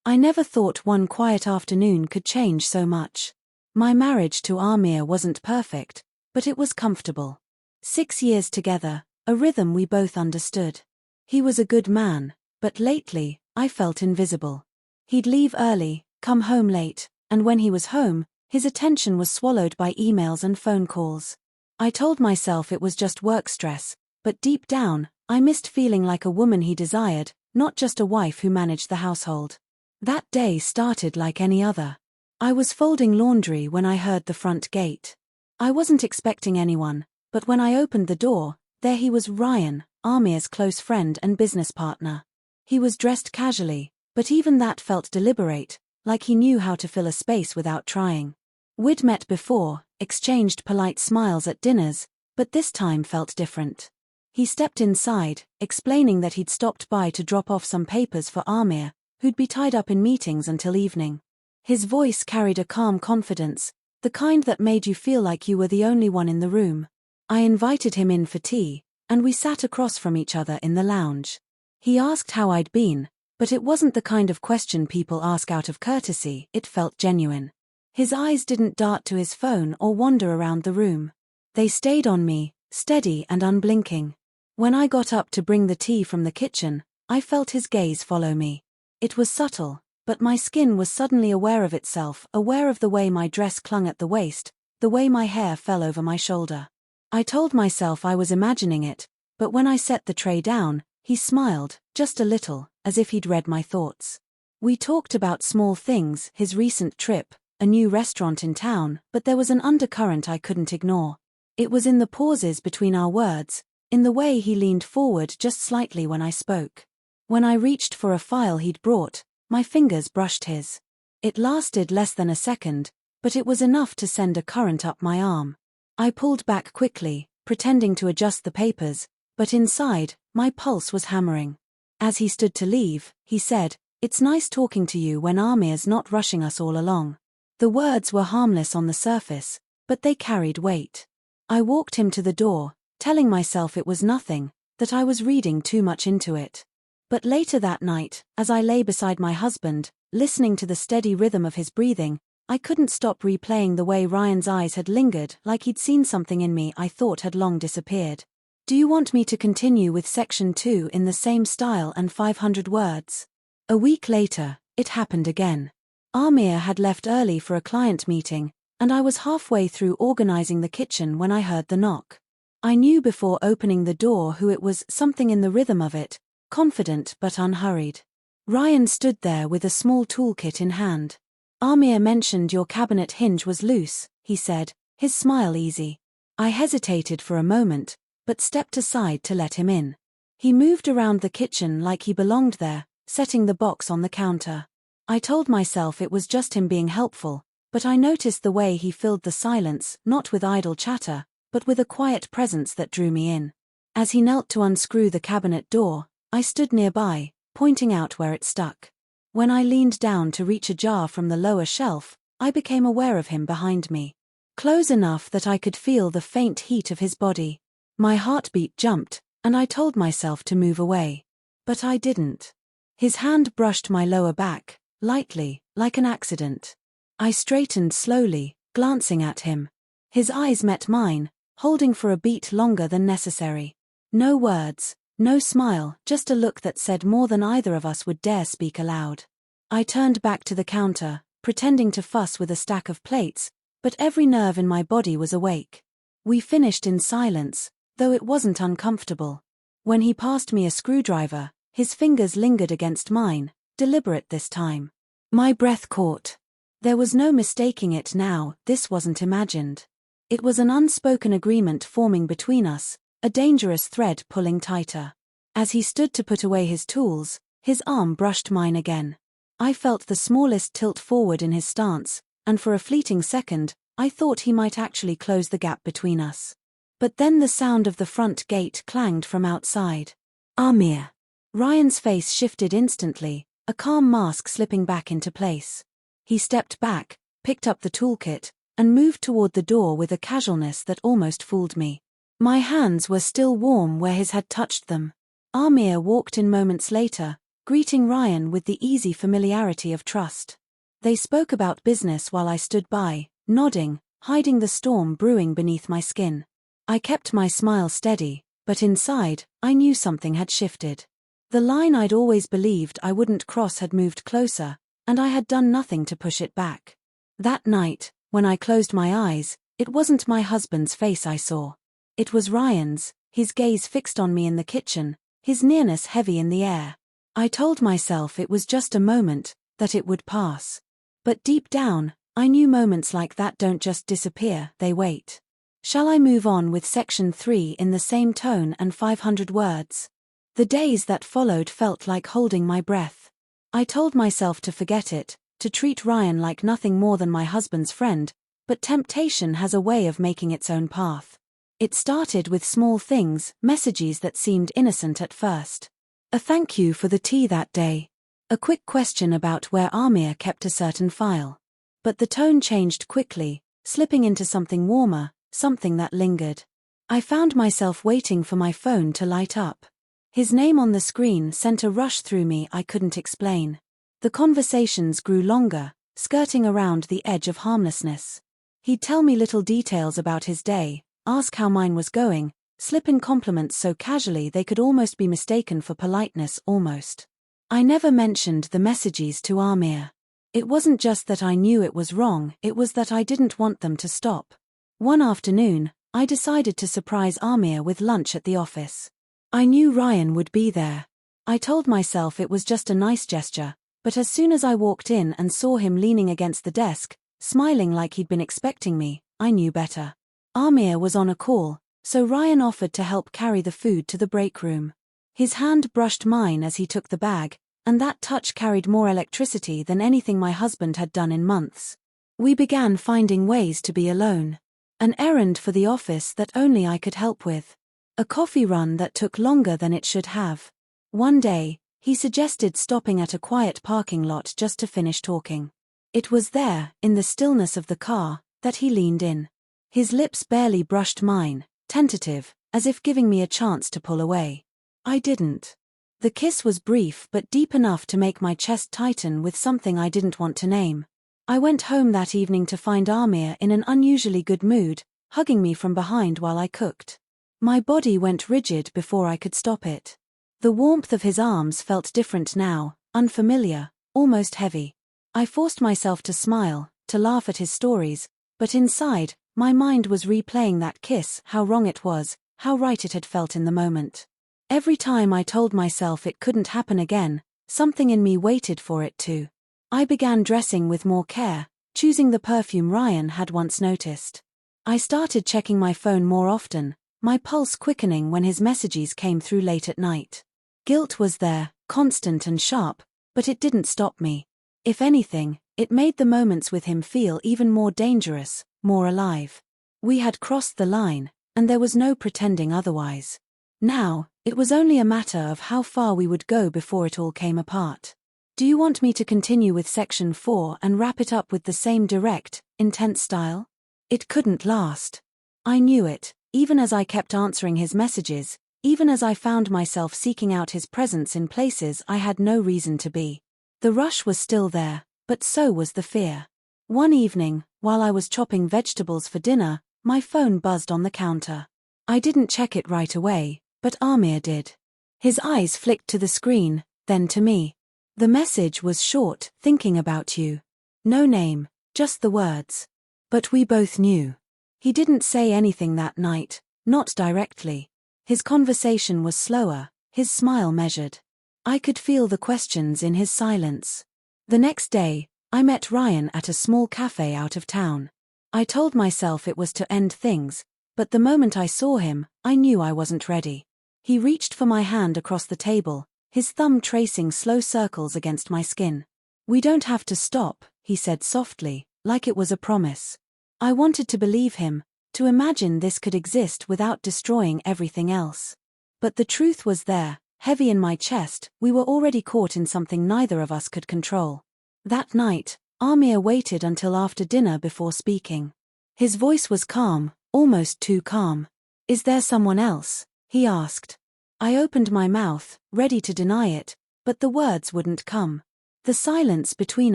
I never thought one quiet afternoon could change so much. My marriage to Amir wasn't perfect, but it was comfortable. 6 years together, a rhythm we both understood. He was a good man, but lately, I felt invisible. He'd leave early, come home late, and when he was home, his attention was swallowed by emails and phone calls. I told myself it was just work stress, but deep down, I missed feeling like a woman he desired, not just a wife who managed the household. That day started like any other. I was folding laundry when I heard the front gate. I wasn't expecting anyone, but when I opened the door, there he was, Ryan, Amir's close friend and business partner. He was dressed casually, but even that felt deliberate, like he knew how to fill a space without trying. We'd met before, exchanged polite smiles at dinners, but this time felt different. He stepped inside, explaining that he'd stopped by to drop off some papers for Amir, who'd be tied up in meetings until evening. His voice carried a calm confidence, the kind that made you feel like you were the only one in the room. I invited him in for tea, and we sat across from each other in the lounge. He asked how I'd been, but it wasn't the kind of question people ask out of courtesy, it felt genuine. His eyes didn't dart to his phone or wander around the room. They stayed on me, steady and unblinking. When I got up to bring the tea from the kitchen, I felt his gaze follow me. It was subtle, but my skin was suddenly aware of itself, aware of the way my dress clung at the waist, the way my hair fell over my shoulder. I told myself I was imagining it, but when I set the tray down, he smiled, just a little, as if he'd read my thoughts. We talked about small things, his recent trip, a new restaurant in town, but there was an undercurrent I couldn't ignore. It was in the pauses between our words, in the way he leaned forward just slightly when I spoke. When I reached for a file he'd brought, my fingers brushed his. It lasted less than a second, but it was enough to send a current up my arm. I pulled back quickly, pretending to adjust the papers, but inside, my pulse was hammering. As he stood to leave, he said, "It's nice talking to you when Amir's not rushing us all along." The words were harmless on the surface, but they carried weight. I walked him to the door, telling myself it was nothing, that I was reading too much into it. But later that night, as I lay beside my husband, listening to the steady rhythm of his breathing, I couldn't stop replaying the way Ryan's eyes had lingered, like he'd seen something in me I thought had long disappeared. Do you want me to continue with section 2 in the same style and 500 words? A week later, it happened again. Amir had left early for a client meeting, and I was halfway through organizing the kitchen when I heard the knock. I knew before opening the door who it was, something in the rhythm of it, confident but unhurried. Ryan stood there with a small toolkit in hand. "Amir mentioned your cabinet hinge was loose," he said, his smile easy. I hesitated for a moment, but stepped aside to let him in. He moved around the kitchen like he belonged there, setting the box on the counter. I told myself it was just him being helpful, but I noticed the way he filled the silence, not with idle chatter, but with a quiet presence that drew me in. As he knelt to unscrew the cabinet door, I stood nearby, pointing out where it stuck. When I leaned down to reach a jar from the lower shelf, I became aware of him behind me. Close enough that I could feel the faint heat of his body. My heartbeat jumped, and I told myself to move away. But I didn't. His hand brushed my lower back, lightly, like an accident. I straightened slowly, glancing at him. His eyes met mine, holding for a beat longer than necessary. No words. No smile, just a look that said more than either of us would dare speak aloud. I turned back to the counter, pretending to fuss with a stack of plates, but every nerve in my body was awake. We finished in silence, though it wasn't uncomfortable. When he passed me a screwdriver, his fingers lingered against mine, deliberate this time. My breath caught. There was no mistaking it now, this wasn't imagined. It was an unspoken agreement forming between us, a dangerous thread pulling tighter. As he stood to put away his tools, his arm brushed mine again. I felt the smallest tilt forward in his stance, and for a fleeting second, I thought he might actually close the gap between us. But then the sound of the front gate clanged from outside. "Amir." Ryan's face shifted instantly, a calm mask slipping back into place. He stepped back, picked up the toolkit, and moved toward the door with a casualness that almost fooled me. My hands were still warm where his had touched them. Amir walked in moments later, greeting Ryan with the easy familiarity of trust. They spoke about business while I stood by, nodding, hiding the storm brewing beneath my skin. I kept my smile steady, but inside, I knew something had shifted. The line I'd always believed I wouldn't cross had moved closer, and I had done nothing to push it back. That night, when I closed my eyes, it wasn't my husband's face I saw. It was Ryan's, his gaze fixed on me in the kitchen, his nearness heavy in the air. I told myself it was just a moment, that it would pass. But deep down, I knew moments like that don't just disappear, they wait. Shall I move on with section 3 in the same tone and 500 words? The days that followed felt like holding my breath. I told myself to forget it, to treat Ryan like nothing more than my husband's friend, but temptation has a way of making its own path. It started with small things, messages that seemed innocent at first. A thank you for the tea that day. A quick question about where Amir kept a certain file. But the tone changed quickly, slipping into something warmer, something that lingered. I found myself waiting for my phone to light up. His name on the screen sent a rush through me I couldn't explain. The conversations grew longer, skirting around the edge of harmlessness. He'd tell me little details about his day, ask how mine was going, slip in compliments so casually they could almost be mistaken for politeness almost. I never mentioned the messages to Amir. It wasn't just that I knew it was wrong, it was that I didn't want them to stop. One afternoon, I decided to surprise Amir with lunch at the office. I knew Ryan would be there. I told myself it was just a nice gesture, but as soon as I walked in and saw him leaning against the desk, smiling like he'd been expecting me, I knew better. Amir was on a call, so Ryan offered to help carry the food to the break room. His hand brushed mine as he took the bag, and that touch carried more electricity than anything my husband had done in months. We began finding ways to be alone. An errand for the office that only I could help with. A coffee run that took longer than it should have. One day, he suggested stopping at a quiet parking lot just to finish talking. It was there, in the stillness of the car, that he leaned in. His lips barely brushed mine, tentative, as if giving me a chance to pull away. I didn't. The kiss was brief but deep enough to make my chest tighten with something I didn't want to name. I went home that evening to find Amir in an unusually good mood, hugging me from behind while I cooked. My body went rigid before I could stop it. The warmth of his arms felt different now, unfamiliar, almost heavy. I forced myself to smile, to laugh at his stories, but inside, my mind was replaying that kiss, how wrong it was, how right it had felt in the moment. Every time I told myself it couldn't happen again, something in me waited for it to. I began dressing with more care, choosing the perfume Ryan had once noticed. I started checking my phone more often, my pulse quickening when his messages came through late at night. Guilt was there, constant and sharp, but it didn't stop me. If anything, it made the moments with him feel even more dangerous, more alive. We had crossed the line, and there was no pretending otherwise. Now, it was only a matter of how far we would go before it all came apart. Do you want me to continue with section 4 and wrap it up with the same direct, intense style? It couldn't last. I knew it, even as I kept answering his messages, even as I found myself seeking out his presence in places I had no reason to be. The rush was still there, but so was the fear. One evening, while I was chopping vegetables for dinner, my phone buzzed on the counter. I didn't check it right away, but Amir did. His eyes flicked to the screen, then to me. The message was short, thinking about you. No name, just the words. But we both knew. He didn't say anything that night, not directly. His conversation was slower, his smile measured. I could feel the questions in his silence. The next day, I met Ryan at a small cafe out of town. I told myself it was to end things, but the moment I saw him, I knew I wasn't ready. He reached for my hand across the table, his thumb tracing slow circles against my skin. "We don't have to stop," he said softly, like it was a promise. I wanted to believe him, to imagine this could exist without destroying everything else. But the truth was there, heavy in my chest, we were already caught in something neither of us could control. That night, Amir waited until after dinner before speaking. His voice was calm, almost too calm. "Is there someone else?" he asked. I opened my mouth, ready to deny it, but the words wouldn't come. The silence between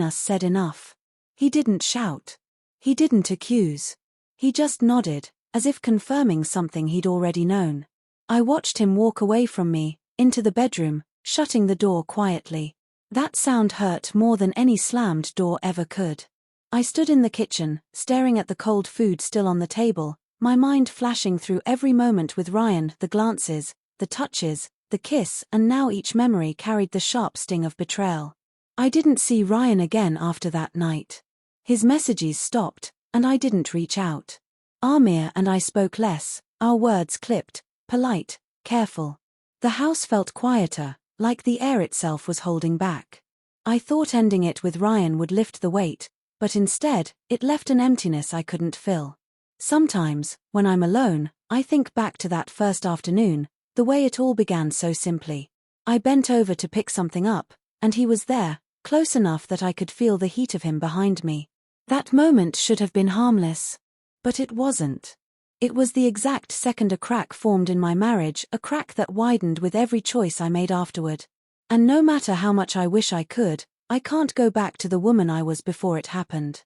us said enough. He didn't shout. He didn't accuse. He just nodded, as if confirming something he'd already known. I watched him walk away from me, into the bedroom, shutting the door quietly. That sound hurt more than any slammed door ever could. I stood in the kitchen, staring at the cold food still on the table, my mind flashing through every moment with Ryan, the glances, the touches, the kiss, and now each memory carried the sharp sting of betrayal. I didn't see Ryan again after that night. His messages stopped, and I didn't reach out. Amir and I spoke less, our words clipped, polite, careful. The house felt quieter, like the air itself was holding back. I thought ending it with Ryan would lift the weight, but instead, it left an emptiness I couldn't fill. Sometimes, when I'm alone, I think back to that first afternoon, the way it all began so simply. I bent over to pick something up, and he was there, close enough that I could feel the heat of him behind me. That moment should have been harmless. But it wasn't. It was the exact second a crack formed in my marriage, a crack that widened with every choice I made afterward. And no matter how much I wish I could, I can't go back to the woman I was before it happened.